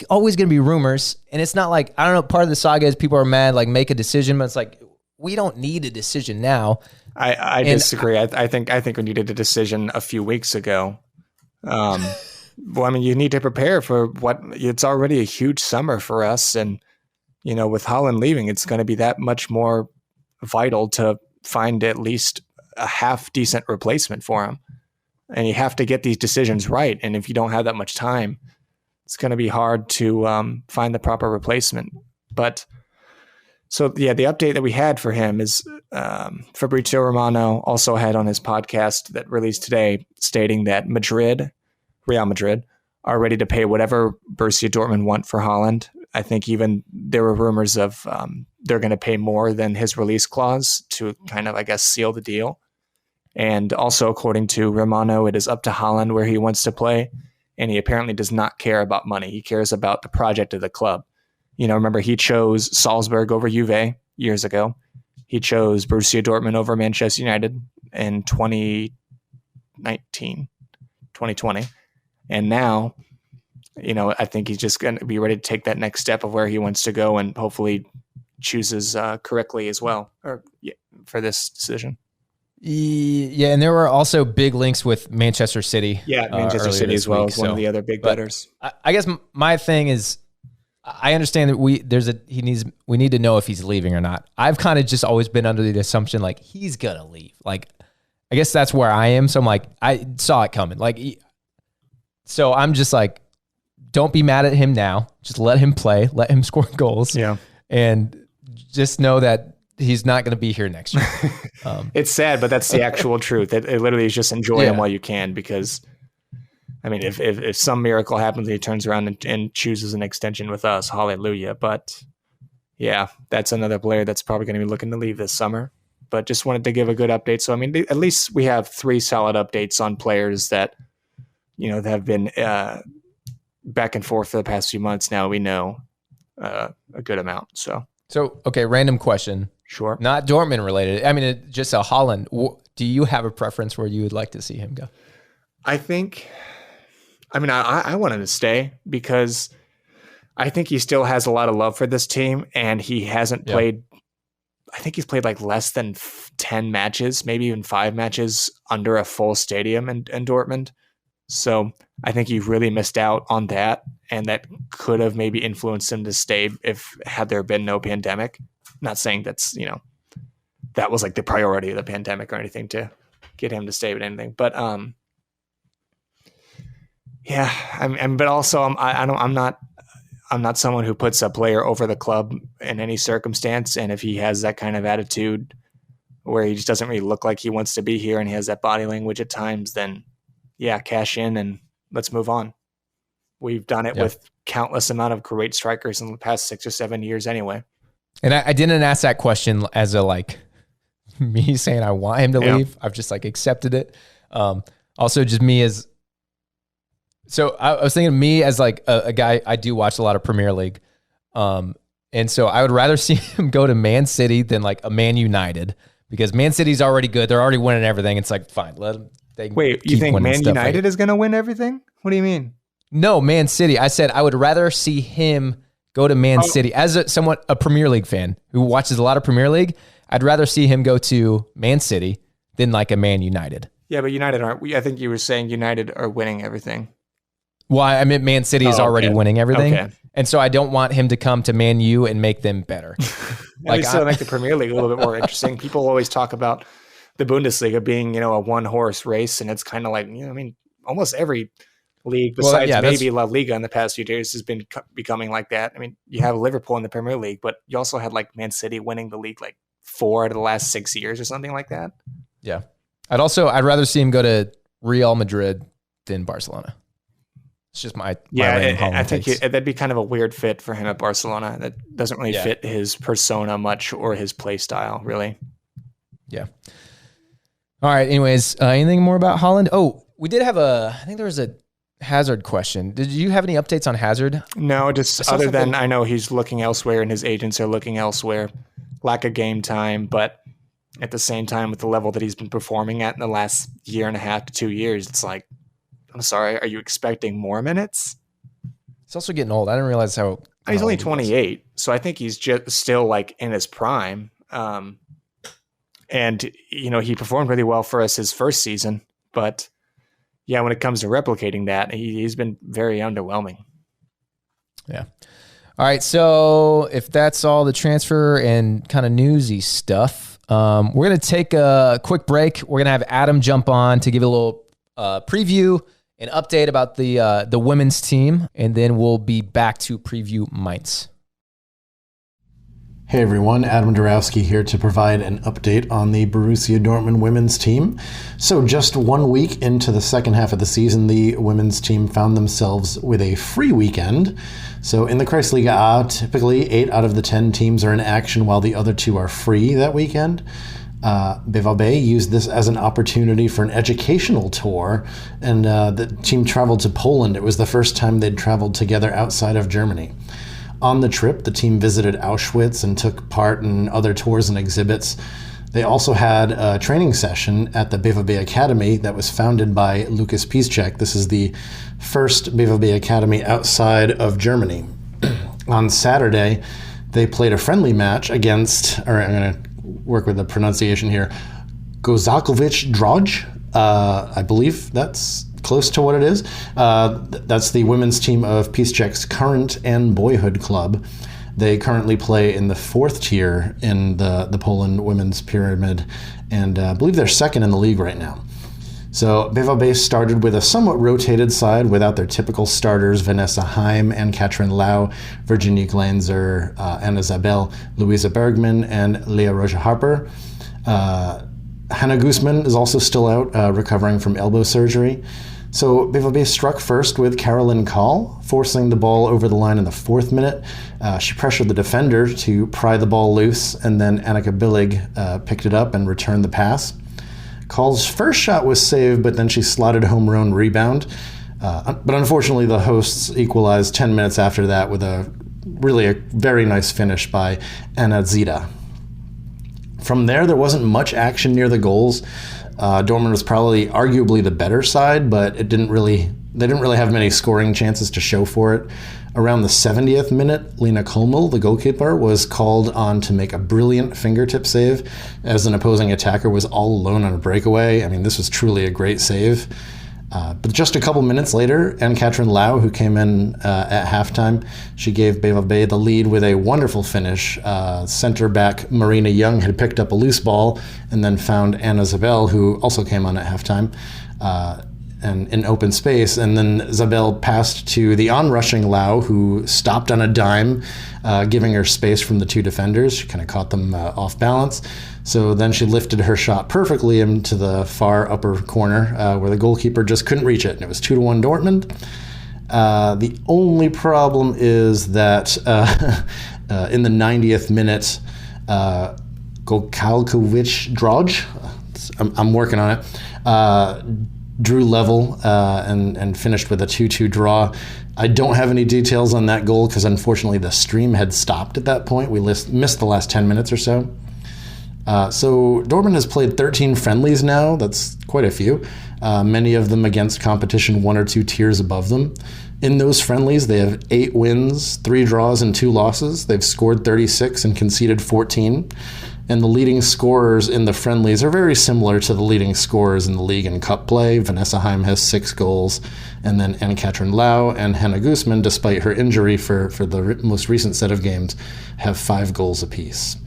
always gonna be rumors, and it's not like, I don't know. Part of the saga is people are mad, like make a decision, but it's like we don't need a decision now. I disagree. I think we needed a decision a few weeks ago. Well, I mean, you need to prepare for it's already a huge summer for us. And, you know, with Haaland leaving, it's going to be that much more vital to find at least a half decent replacement for him. And you have to get these decisions right. And if you don't have that much time, it's going to be hard to find the proper replacement. But so, yeah, the update that we had for him is Fabrizio Romano also had on his podcast that released today stating that Real Madrid, are ready to pay whatever Borussia Dortmund want for Haaland. I think even there were rumors of they're going to pay more than his release clause to kind of, I guess, seal the deal. And also, according to Romano, it is up to Haaland where he wants to play. And he apparently does not care about money. He cares about the project of the club. You know, remember, he chose Salzburg over Juve years ago. He chose Borussia Dortmund over Manchester United in 2020. And now, you know, I think he's just going to be ready to take that next step of where he wants to go and hopefully chooses correctly as well for this decision. Yeah, and there were also big links with Manchester City. Yeah, Manchester City as well as one of the other big bettors. I guess my thing is, I understand that we need to know if he's leaving or not. I've kind of just always been under the assumption like he's gonna leave. Like, I guess that's where I am. So I'm like, I saw it coming. Like, so I'm just like, don't be mad at him now. Just let him play. Let him score goals. Yeah, and just know that he's not going to be here next year. It's sad, but that's the actual truth. It literally is just enjoy him while you can, because I mean, if some miracle happens, he turns around and chooses an extension with us, hallelujah. But yeah, that's another player that's probably going to be looking to leave this summer. But just wanted to give a good update. So, I mean, at least we have 3 solid updates on players that, you know, that have been back and forth for the past few months. Now we know a good amount. So okay, random question. Sure. Not Dortmund related. I mean, just a Haaland. Do you have a preference where you would like to see him go? I want him to stay because I think he still has a lot of love for this team, and he hasn't played. I think he's played like less than 10 matches, maybe even 5 matches under a full stadium in Dortmund. So I think he really missed out on that, and that could have maybe influenced him to stay had there been no pandemic. Not saying that's, you know, that was like the priority of the pandemic or anything to get him to stay with anything, but yeah, but also I'm not someone who puts a player over the club in any circumstance. And if he has that kind of attitude where he just doesn't really look like he wants to be here and he has that body language at times, then yeah, cash in and let's move on. We've done it with countless amount of great strikers in the past 6 or 7 years anyway. And I didn't ask that question as a like me saying I want him to leave. I've just like accepted it. Also just me as, so I was thinking of me as like a guy, I do watch a lot of Premier League. And so I would rather see him go to Man City than like a Man United, because Man City's already good. They're already winning everything. It's like, fine, let him they Wait, you keep think winning Man stuff. United is going to win everything? What do you mean? No, Man City. I said I would rather see him go to Man City. As a Premier League fan who watches a lot of Premier League, I'd rather see him go to Man City than like a Man United. Yeah, but United aren't. I think you were saying United are winning everything. Well, I meant Man City is already winning everything. Okay. And so I don't want him to come to Man U and make them better. Like, still make the Premier League a little bit more interesting. People always talk about the Bundesliga being, a one-horse race, and it's kind of like, almost every league besides maybe La Liga in the past few years has been becoming like that. I mean, you have Liverpool in the Premier League, but you also had like Man City winning the league like 4 out of the last 6 years or something like that. Yeah. I'd rather see him go to Real Madrid than Barcelona. It's just my I think that'd be kind of a weird fit for him at Barcelona. That doesn't really fit his persona much or his play style, really. Yeah. All right. Anyways, anything more about Haaland? Oh, we did have I think there was a Hazard question. Did you have any updates on Hazard? No, just other than I know he's looking elsewhere and his agents are looking elsewhere. Lack of game time, but at the same time, with the level that he's been performing at in the last 1.5 to 2 years, it's like, I'm sorry, are you expecting more minutes? He's also getting old. I didn't realize how he's only 28, so I think he's just still like in his prime. And he performed really well for us his first season, but yeah, when it comes to replicating that, he's been very underwhelming. Yeah. All right, so if that's all the transfer and kind of newsy stuff, we're going to take a quick break. We're going to have Adam jump on to give a little preview and update about the women's team, and then we'll be back to preview Mainz. Hey everyone, Adam Dorowski here to provide an update on the Borussia Dortmund women's team. So just 1 week into the second half of the season, the women's team found themselves with a free weekend. So in the Kreisliga A, typically 8 out of the 10 teams are in action while the other 2 are free that weekend. BVB used this as an opportunity for an educational tour, and the team traveled to Poland. It was the first time they'd traveled together outside of Germany. On the trip, the team visited Auschwitz and took part in other tours and exhibits. They also had a training session at the BVB Academy that was founded by Lukas Piszczek. This is the first BVB Academy outside of Germany. On Saturday, they played a friendly match against, or I'm going to work with the pronunciation here, Gozakovic Droj. I believe that's close to what it is. That's the women's team of Piszczek's current and boyhood club. They currently play in the 4th tier in the Poland women's pyramid, and I believe they're second in the league right now. So BVB started with a somewhat rotated side without their typical starters, Vanessa Heim and Katrin Lau, Virginie Glanzer, Anna Zabel, Louisa Bergman, and Leah Roja-Harper. Hannah Guzman is also still out, recovering from elbow surgery. So BVB struck first with Carolyn Kahl, forcing the ball over the line in the 4th minute. She pressured the defender to pry the ball loose, and then Annika Billig picked it up and returned the pass. Kahl's first shot was saved, but then she slotted a home run rebound. But unfortunately, the hosts equalized 10 minutes after that with a very nice finish by Anna Zida. From there wasn't much action near the goals. Dortmund was probably arguably the better side, but they didn't really have many scoring chances to show for it. Around the 70th minute, Lena Kolmel, the goalkeeper, was called on to make a brilliant fingertip save as an opposing attacker was all alone on a breakaway. I mean, this was truly a great save. But just a couple minutes later, Ann-Katrin Lau, who came in at halftime, she gave BVB the lead with a wonderful finish. Center back Marina Young had picked up a loose ball and then found Anna Zabel, who also came on at halftime, and in open space. And then Zabel passed to the onrushing Lau, who stopped on a dime, giving her space from the 2 defenders. She kind of caught them off balance. So then she lifted her shot perfectly into the far upper corner where the goalkeeper just couldn't reach it. And it was 2-1 Dortmund. The only problem is that in the 90th minute, Gokalkovic Droj, I'm working on it, drew level and finished with a 2-2 draw. I don't have any details on that goal because unfortunately the stream had stopped at that point. We missed the last 10 minutes or so. So Dortmund has played 13 friendlies now. That's quite a few. Many of them against competition 1 or 2 tiers above them. In those friendlies, they have 8 wins, 3 draws, and 2 losses. They've scored 36 and conceded 14. And the leading scorers in the friendlies are very similar to the leading scorers in the league and cup play. Vanessa Heim has 6 goals, and then Anne-Catherine Lau and Hannah Guzman, despite her injury for the most recent set of games, have 5 goals apiece.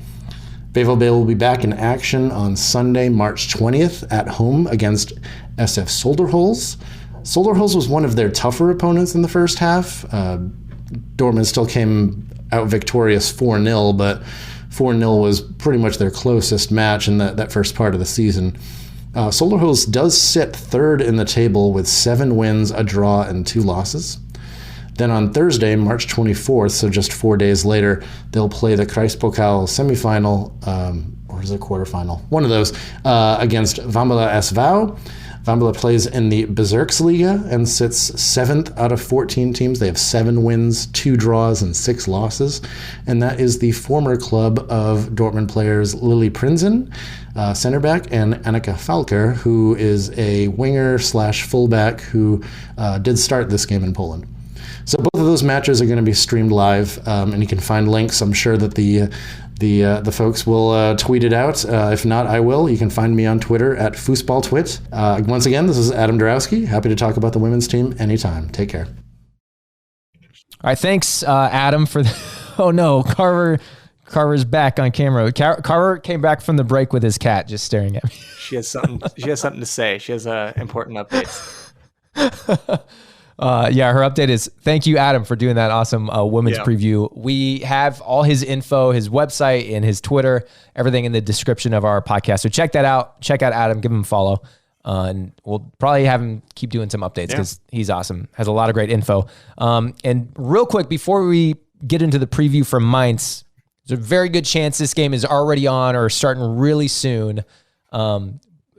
BVB will be back in action on Sunday, March 20th at home against SF Solderholz. Solderholz was one of their tougher opponents in the first half. Dortmund still came out victorious 4-0, but 4-0 was pretty much their closest match in that first part of the season. Solderholz does sit 3rd in the table with 7 wins, a draw, and 2 losses. Then on Thursday, March 24th, so just 4 days later, they'll play the Kreispokal semifinal, or is it quarterfinal? One of those, against Vambala SV. Vambala plays in the Bezirksliga and sits 7th out of 14 teams. They have 7 wins, 2 draws, and 6 losses. And that is the former club of Dortmund players Lily Prinzen, center back, and Annika Falker, who is a winger/fullback who did start this game in Poland. So both of those matches are going to be streamed live, and you can find links. I'm sure that the folks will tweet it out. If not, I will. You can find me on Twitter at Fußballtwit. Once again, this is Adam Dorowski. Happy to talk about the women's team anytime. Take care. All right, thanks, Adam, for the... Oh, no, Carver's back on camera. Carver came back from the break with his cat just staring at me. She has something to say. She has important updates. Yeah, her update is thank you, Adam, for doing that awesome women's preview. We have all his info, his website and his Twitter, everything in the description of our podcast. So check that out. Check out Adam, give him a follow. And we'll probably have him keep doing some updates because he's awesome. Has a lot of great info. And real quick, before we get into the preview from Mainz, there's a very good chance this game is already on or starting really soon.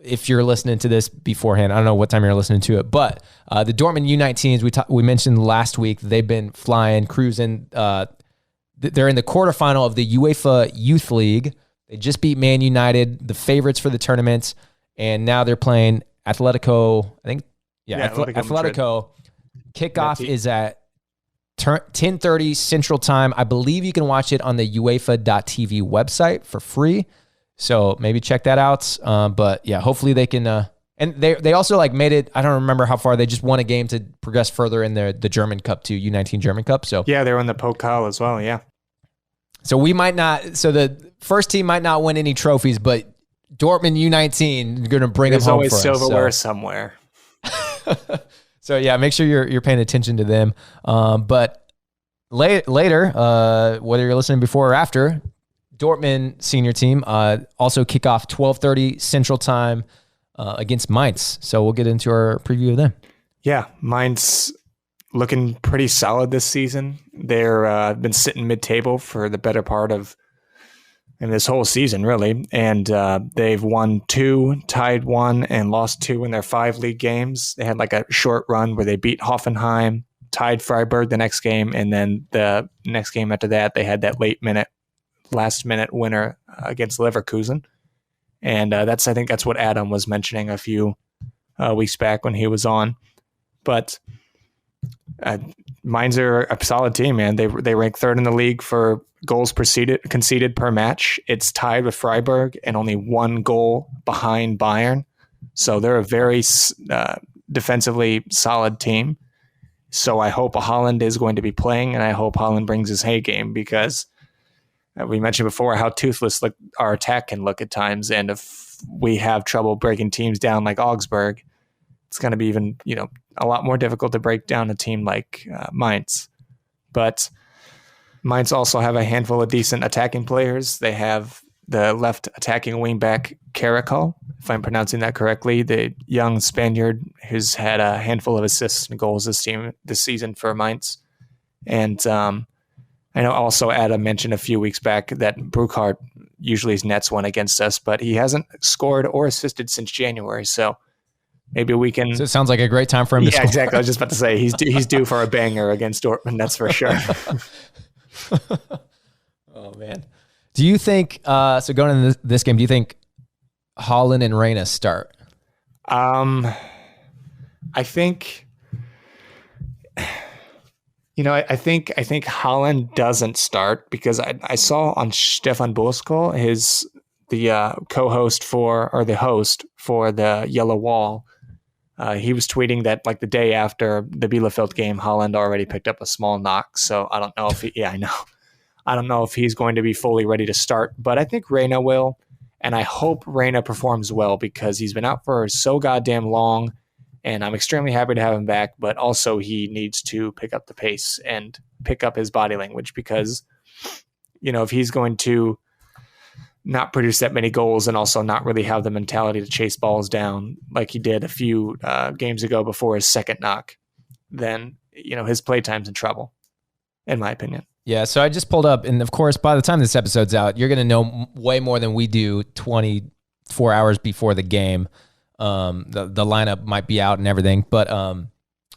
If you're listening to this beforehand, I don't know what time you're listening to it, but the Dortmund U19s, we mentioned last week, they've been flying, cruising. They're in the quarterfinal of the UEFA Youth League. They just beat Man United, the favorites for the tournament, and now they're playing Atletico. I think, Atletico. Kickoff is at 10:30 Central Time. I believe you can watch it on the UEFA.tv website for free. So maybe check that out. But yeah, hopefully they can. And they also made it. I don't remember how far. They just won a game to progress further in the German Cup too, U19 German Cup. So yeah, they were in the Pokal as well. Yeah. So we might not. So the first team might not win any trophies, but Dortmund U19 is going to bring them home for us. There's always silverware somewhere. So yeah, make sure you're paying attention to them. But later, whether you're listening before or after, Dortmund senior team also kick off 12:30 Central Time against Mainz. So we'll get into our preview of them. Yeah, Mainz looking pretty solid this season. They're been sitting mid-table for the better part of this whole season, really. And they've won 2, tied 1, and lost 2 in their 5 league games. They had a short run where they beat Hoffenheim, tied Freiburg the next game, and then the next game after that, they had that last minute winner against Leverkusen. And I think that's what Adam was mentioning a few weeks back when he was on. But Mainz are a solid team, man. They rank 3rd in the league for goals conceded per match. It's tied with Freiburg and only 1 goal behind Bayern. So they're a very defensively solid team. So I hope Haaland is going to be playing, and I hope Haaland brings his A game, because we mentioned before how toothless our attack can look at times. And if we have trouble breaking teams down like Augsburg, it's going to be even, a lot more difficult to break down a team like Mainz. But Mainz also have a handful of decent attacking players. They have the left attacking wingback Caracol, if I'm pronouncing that correctly, the young Spaniard who's had a handful of assists and goals this season for Mainz. And I know also Adam mentioned a few weeks back that Brookhart usually nets one against us, but he hasn't scored or assisted since January. So maybe we can. So it sounds like a great time for him to score. Yeah, exactly. I was just about to say he's due for a banger against Dortmund. That's for sure. Oh man, Do you think, so going into this game, do you think Haaland and Reina start? I think, I think Haaland doesn't start because I saw on Stefan Bosko, the co-host or the host for the Yellow Wall, he was tweeting that like the day after the Bielefeld game, Haaland already picked up a small knock. So I don't know if I don't know if he's going to be fully ready to start, but I think Reina will. And I hope Reina performs well because he's been out for so goddamn long. And I'm extremely happy to have him back, but also he needs to pick up the pace and pick up his body language because, if he's going to not produce that many goals and also not really have the mentality to chase balls down like he did a few games ago before his second knock, then, his playtime's in trouble, in my opinion. Yeah, so I just pulled up, and of course, by the time this episode's out, you're going to know way more than we do 24 hours before the game. The lineup might be out and everything, but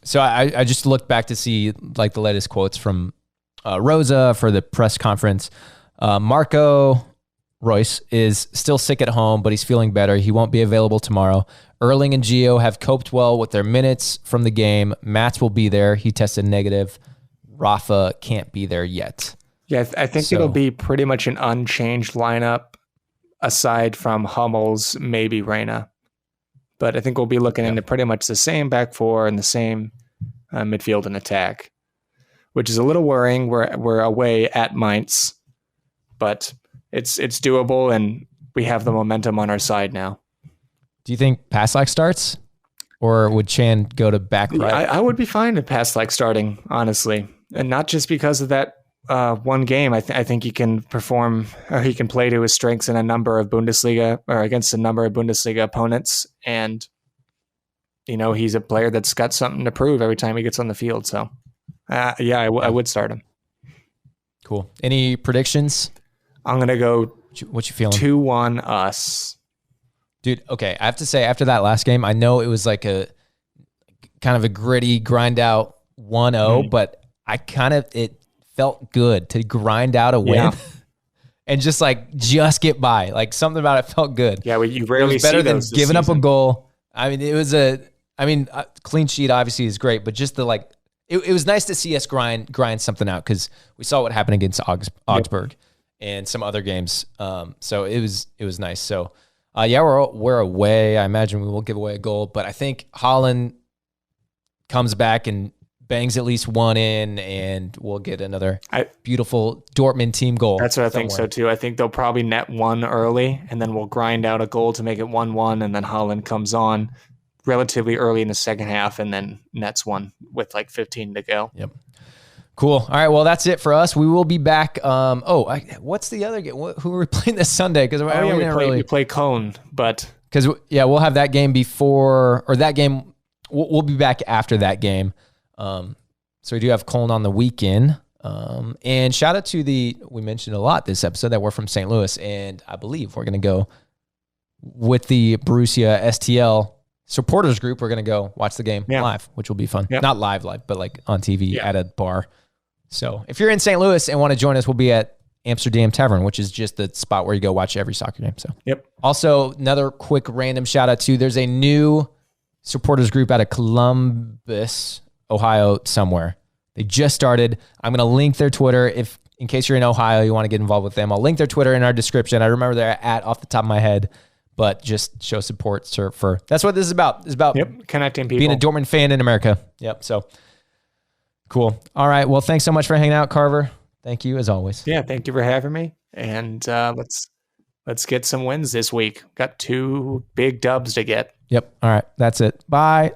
so I just looked back to see like the latest quotes from Rosa for the press conference. Marco Reus is still sick at home, but he's feeling better. He won't be available tomorrow. Erling and Gio have coped well with their minutes from the game. Mats will be there. He tested negative. Rafa can't be there yet. Yeah, I think it'll be pretty much an unchanged lineup aside from Hummels, maybe Reina. But I think we'll be looking into pretty much the same back four and the same midfield and attack, which is a little worrying. We're away at Mainz, but it's doable, and we have the momentum on our side now. Do you think Passlack starts, or would Chan go to back right? I would be fine with Passlack starting, honestly, and not just because of that one game. I think he can perform, or he can play to his strengths in a number of Bundesliga or against a number of Bundesliga opponents, and he's a player that's got something to prove every time he gets on the field. So, I would start him. Cool. Any predictions? I'm gonna go. What you feeling? 2-1 us. Dude, okay. I have to say, after that last game, I know it was like a kind of a gritty grind out 1-0, but it felt good to grind out a win and just get by. Like something about it felt good. Yeah, you rarely see better than those giving up a season. goal. I mean, it was a clean sheet obviously is great, but just it was nice to see us grind something out because we saw what happened against Augsburg and some other games. So it was nice. So we're away. I imagine we will give away a goal, but I think Haaland comes back and bangs at least one in, and we'll get another beautiful Dortmund team goal. That's what I think so too. I think they'll probably net one early, and then we'll grind out a goal to make it 1-1, and then Haaland comes on relatively early in the second half and then nets one with 15 to go. Yep. Cool. All right. Well, that's it for us. We will be back. What's the other game? Who are we playing this Sunday? Because we play Köln, but we'll have that game before, or that game. We'll be back after that game. So we do have Köln on the weekend. And shout out to we mentioned a lot this episode that we're from St. Louis, and I believe we're going to go with the Borussia STL supporters group. We're going to go watch the game live, which will be fun. Yep. Not live, but on TV at a bar. So if you're in St. Louis and want to join us, we'll be at Amsterdam Tavern, which is just the spot where you go watch every soccer game. So Also, another quick random shout out to, there's a new supporters group out of Columbus, Ohio, somewhere. They just started. I'm going to link their Twitter in case you're in Ohio, you want to get involved with them. I'll link their Twitter in our description. I remember they're off the top of my head, but just show support for that's what this is about. It's about connecting people, being a Dortmund fan in America. Yep. So cool. All right. Well, thanks so much for hanging out, Carver. Thank you as always. Yeah. Thank you for having me. And let's get some wins this week. Got 2 big dubs to get. Yep. All right. That's it. Bye.